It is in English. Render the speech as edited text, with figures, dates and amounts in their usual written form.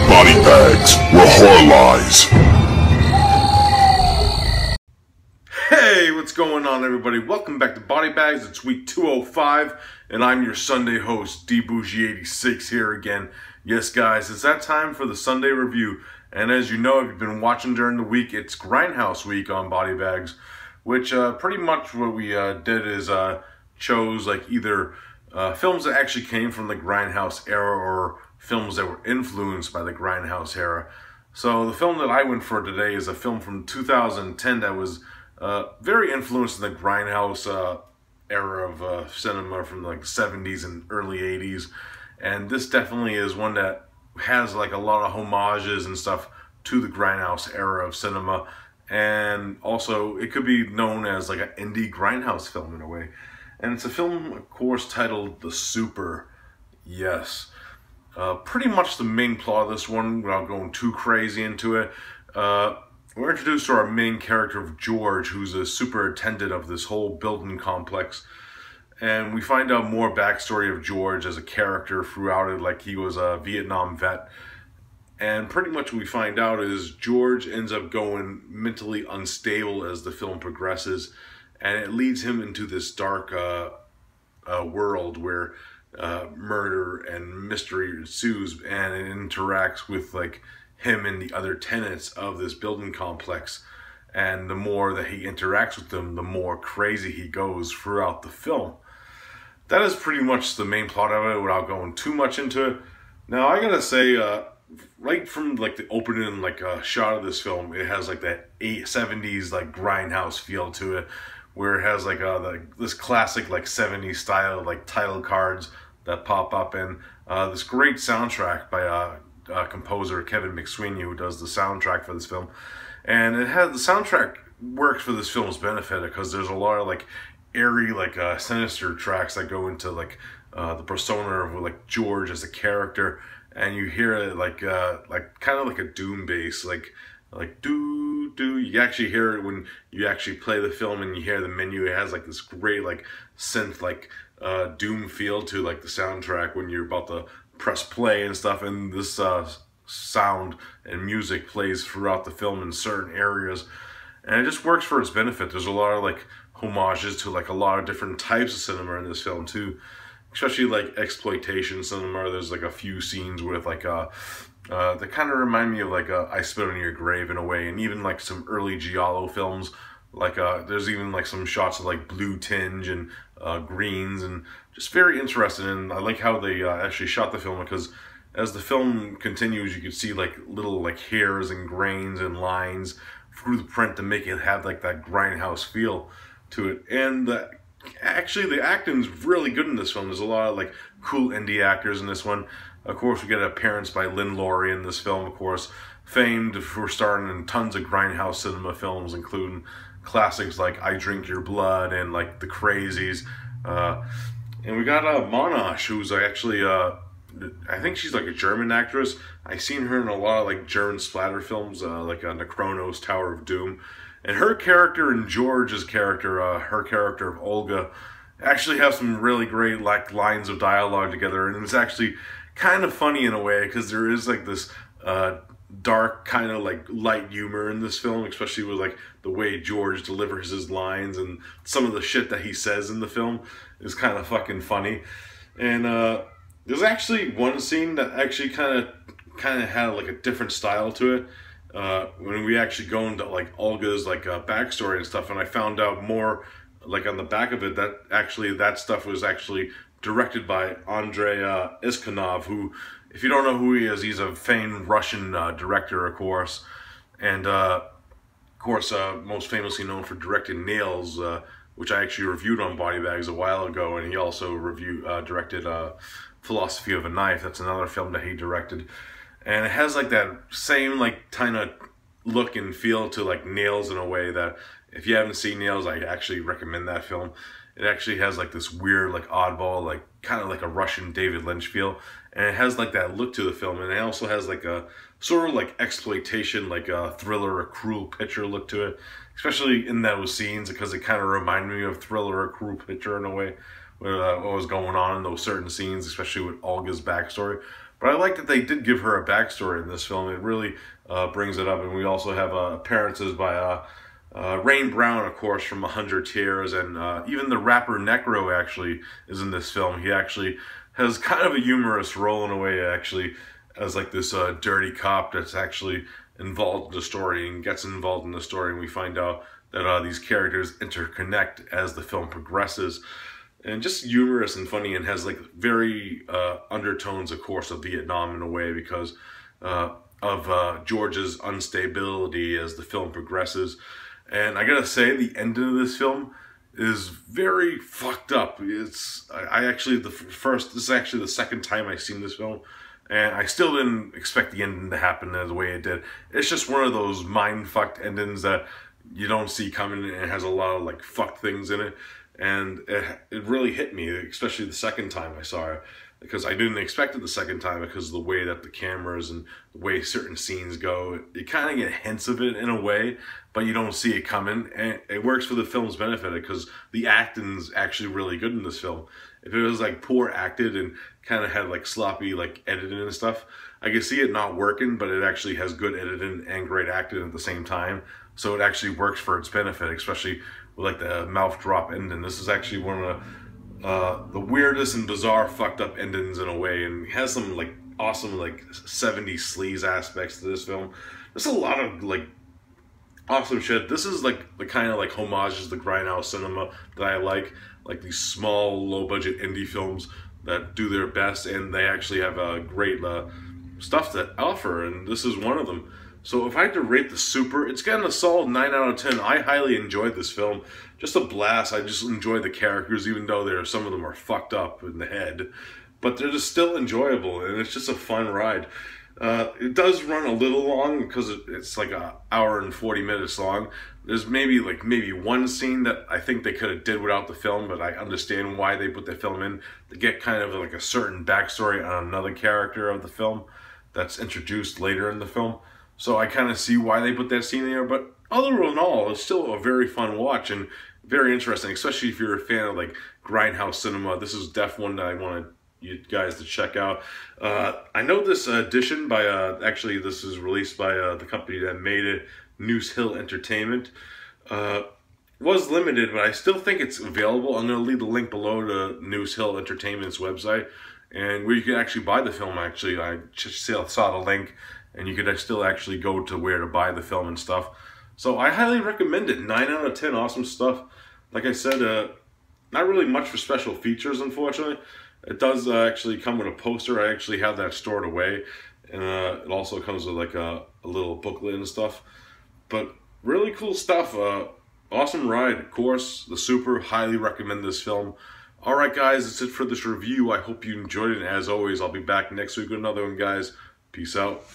BodyBags, where horror lies. Hey, what's going on, everybody? Welcome back to BodyBags. It's week 205, and I'm your Sunday host, Bourgie86 here again. Yes, guys, it's that time for the Sunday review. And as you know, if you've been watching during the week, it's Grindhouse week on BodyBags, which pretty much what we did is chose like either films that actually came from the Grindhouse era or films that were influenced by the Grindhouse era. So the film that I went for today is a film from 2010 that was very influenced in the Grindhouse era of cinema from like the 70s and early 80s. And this definitely is one that has like a lot of homages and stuff to the Grindhouse era of cinema. And also it could be known as like an indie Grindhouse film in a way. And it's a film, of course, titled The Super. Yes. Pretty much the main plot of this one, without going too crazy into it, we're introduced to our main character of George, who's a superintendent of this whole building complex. And we find out more backstory of George as a character throughout it, like he was a Vietnam vet. And pretty much what we find out is George ends up going mentally unstable as the film progresses. And it leads him into this dark world where murder and mystery ensues, and it interacts with like him and the other tenants of this building complex. And the more that he interacts with them, the more crazy he goes throughout the film. That is pretty much the main plot of it without going too much into it. Now I gotta say, right from like the opening like shot of this film, it has like that 70s like Grindhouse feel to it, where it has like this classic like 70s style like title cards that pop up, and this great soundtrack by composer Kevin McSweeney, who does the soundtrack for this film. And it has the soundtrack works for this film's benefit because there's a lot of like airy like sinister tracks that go into like the persona of like George as a character, and you hear it like kind of like a doom bass, like do. You actually hear it when you actually play the film and you hear the menu. It has like this great like synth like doom feel to like the soundtrack when you're about to press play and stuff, and this sound and music plays throughout the film in certain areas, and it just works for its benefit. There's a lot of like homages to like a lot of different types of cinema in this film too, especially like exploitation cinema. There's like a few scenes with like that kind of remind me of like I Spit on Your Grave in a way, and even like some early giallo films. Like there's even like some shots of like blue tinge and greens, and just very interesting. And I like how they actually shot the film, because as the film continues you can see like little like hairs and grains and lines through the print to make it have like that Grindhouse feel to it. And actually the acting's really good in this film. There's a lot of like cool indie actors in this one. Of course, we get an appearance by Lynn Laurie in this film, of course, famed for starring in tons of Grindhouse cinema films, including classics like I Drink Your Blood and like The Crazies. And we got Monash, who's actually, I think she's like a German actress. I've seen her in a lot of like German splatter films, like Necronos, Tower of Doom. And her character and George's character, her character of Olga, actually have some really great like lines of dialogue together. And it's actually kind of funny in a way, because there is like this dark kind of like light humor in this film, especially with like the way George delivers his lines, and some of the shit that he says in the film is kind of fucking funny. And there's actually one scene that actually kind of had like a different style to it when we actually go into like Olga's like backstory and stuff, and I found out more like on the back of it that actually that stuff was actually directed by Andrei Iskanov, who, if you don't know who he is, he's a famed Russian director, of course. And, of course, most famously known for directing Nails, which I actually reviewed on BodyBags a while ago. And he also directed Philosophy of a Knife. That's another film that he directed. And it has like that same like kind of look and feel to like Nails in a way that, if you haven't seen Nails, I actually recommend that film. It actually has like this weird, like oddball, like kind of like a Russian David Lynch feel. And it has like that look to the film. And it also has like a sort of like exploitation, like a thriller, a cruel picture look to it. Especially in those scenes, because it kind of reminded me of Thriller, a cruel picture in a way. what was going on in those certain scenes, especially with Olga's backstory. But I like that they did give her a backstory in this film. It really brings it up. And we also have appearances by Rain Brown, of course, from 100 Tears. And even the rapper Necro actually is in this film. He actually has kind of a humorous role in a way, actually, as like this dirty cop that's actually involved in the story and gets involved in the story. And we find out that these characters interconnect as the film progresses. And just humorous and funny, and has like very undertones, of course, of Vietnam in a way, because of George's instability as the film progresses. And I gotta say, the ending of this film is very fucked up. This is actually the second time I've seen this film, and I still didn't expect the ending to happen the way it did. It's just one of those mind-fucked endings that you don't see coming, and it has a lot of like fucked things in it. And it really hit me, especially the second time I saw it, because I didn't expect it the second time because of the way that the cameras and the way certain scenes go. You kind of get hints of it in a way, but you don't see it coming. And it works for the film's benefit because the acting's actually really good in this film. If it was like poor acted and kind of had like sloppy like editing and stuff, I could see it not working, but it actually has good editing and great acting at the same time. So it actually works for its benefit, especially with like the mouth drop ending. This is actually one of the weirdest and bizarre fucked up endings in a way, and it has some like awesome like 70s sleaze aspects to this film. There's a lot of like awesome shit. This is like the kind of like homages to Grindhouse cinema that I like these small low budget indie films that do their best, and they actually have a great stuff to offer, and this is one of them. So if I had to rate the Super, it's getting a solid 9 out of 10. I highly enjoyed this film. Just a blast. I just enjoy the characters, even though some of them are fucked up in the head. But they're just still enjoyable, and it's just a fun ride. It does run a little long because it's like an hour and 40 minutes long. There's maybe one scene that I think they could have did without the film, but I understand why they put the film in to get kind of like a certain backstory on another character of the film that's introduced later in the film. So I kind of see why they put that scene there, but other than all, it's still a very fun watch and very interesting, especially if you're a fan of like Grindhouse cinema. This is definitely one that I wanted you guys to check out. I know this edition by, actually this is released by the company that made it, Noose Hill Entertainment. Was limited, but I still think it's available. I'm going to leave the link below to Noose Hill Entertainment's website, and where you can actually buy the film. Actually, I just saw the link, and you could still actually go to where to buy the film and stuff. So I highly recommend it. 9 out of 10, awesome stuff. Like I said, not really much for special features, unfortunately. It does actually come with a poster. I actually have that stored away, and it also comes with like a little booklet and stuff. But really cool stuff. Awesome ride, of course. The Super, highly recommend this film. Alright guys, that's it for this review. I hope you enjoyed it, and as always, I'll be back next week with another one, guys. Peace out.